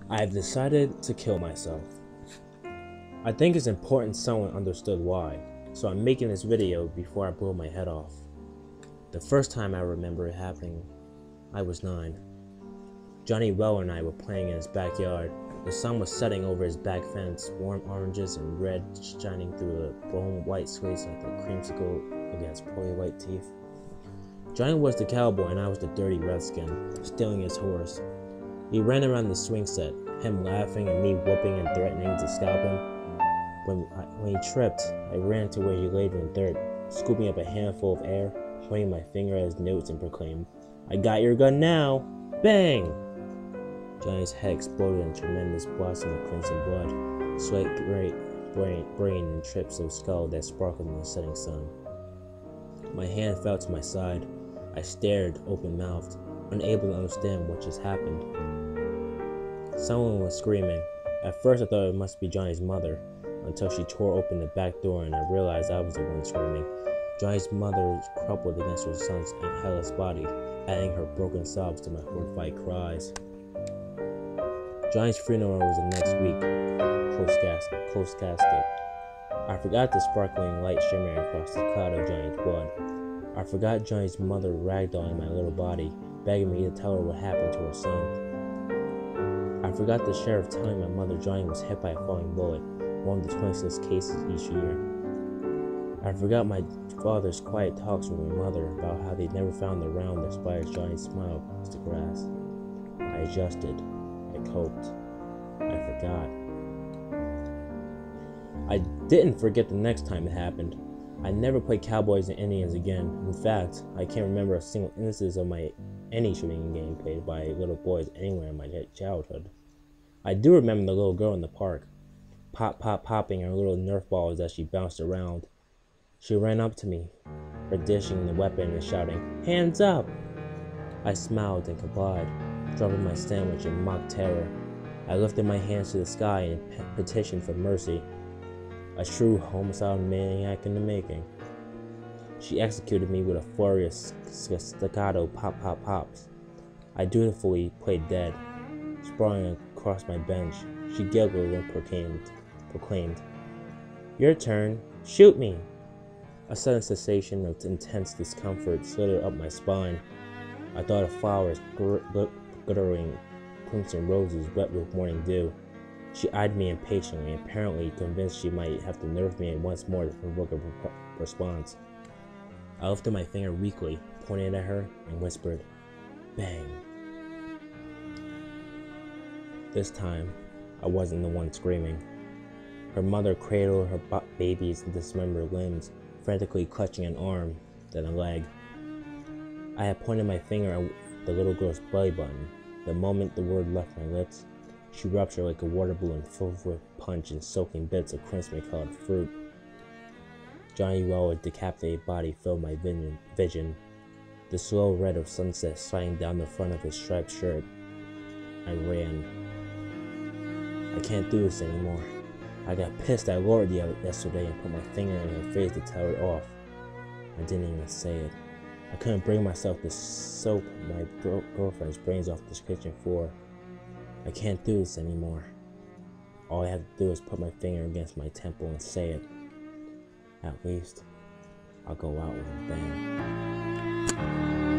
I have decided to kill myself. I think it's important someone understood why, so I'm making this video before I blow my head off. The first time I remember it happening, I was 9. Johnny Well and I were playing in his backyard. The sun was setting over his back fence, warm oranges and red shining through the bone white slates like a creamsicle against pearly white teeth. Johnny was the cowboy and I was the dirty redskin, stealing his horse. We ran around the swing set, him laughing and me whooping and threatening to scalp him. When he tripped, I ran to where he laid in the dirt, scooping up a handful of air, pointing my finger at his notes and proclaimed, "I got your gun now!" Bang! Johnny's head exploded in a tremendous blossom of crimson blood, sweat brain and trips of skull that sparkled in the setting sun. My hand fell to my side. I stared, open-mouthed, unable to understand what just happened. Someone was screaming. At first I thought it must be Johnny's mother, until she tore open the back door and I realized I was the one screaming. Johnny's mother crumpled against her son's headless body, adding her broken sobs to my horrified cries. Johnny's funeral was the next week, closed casket. I forgot the sparkling light shimmering across the cloud of Johnny's blood. I forgot Johnny's mother ragdolling my little body, begging me to tell her what happened to her son. I forgot the sheriff telling my mother Johnny was hit by a falling bullet, one of the 26 cases each year. I forgot my father's quiet talks with my mother about how they never found the round that inspired Johnny's smile across the grass. I adjusted. I coped. I forgot. I didn't forget the next time it happened. I never played cowboys and Indians again. In fact, I can't remember a single instance of any shooting game played by little boys anywhere in my childhood. I do remember the little girl in the park, popping her little Nerf balls as she bounced around. She ran up to me, brandishing the weapon and shouting, "Hands up!" I smiled and complied, dropping my sandwich in mock terror. I lifted my hands to the sky and petitioned for mercy. A true homicidal maniac in the making. She executed me with a flurry of staccato pops. I dutifully played dead. Sprawling across my bench, she giggled and proclaimed, "Your turn, shoot me!" A sudden sensation of intense discomfort slithered up my spine. I thought of flowers glittering crimson roses wet with morning dew. She eyed me impatiently, apparently convinced she might have to nerve me once more to provoke a response. I lifted my finger weakly, pointed at her, and whispered, "Bang." This time, I wasn't the one screaming. Her mother cradled her baby's dismembered limbs, frantically clutching an arm, then a leg. I had pointed my finger at the little girl's belly button. The moment the word left my lips, she ruptured like a water balloon filled with punch and soaking bits of crimson-colored fruit. Johnny Well's decapitated body filled my vision, the slow red of sunset sliding down the front of his striped shirt. I ran. I can't do this anymore. I got pissed at Laura yesterday and put my finger in her face to tell her off. I didn't even say it. I couldn't bring myself to soap my girlfriend's brains off the kitchen floor. I can't do this anymore. All I have to do is put my finger against my temple and say it. At least, I'll go out with a bang.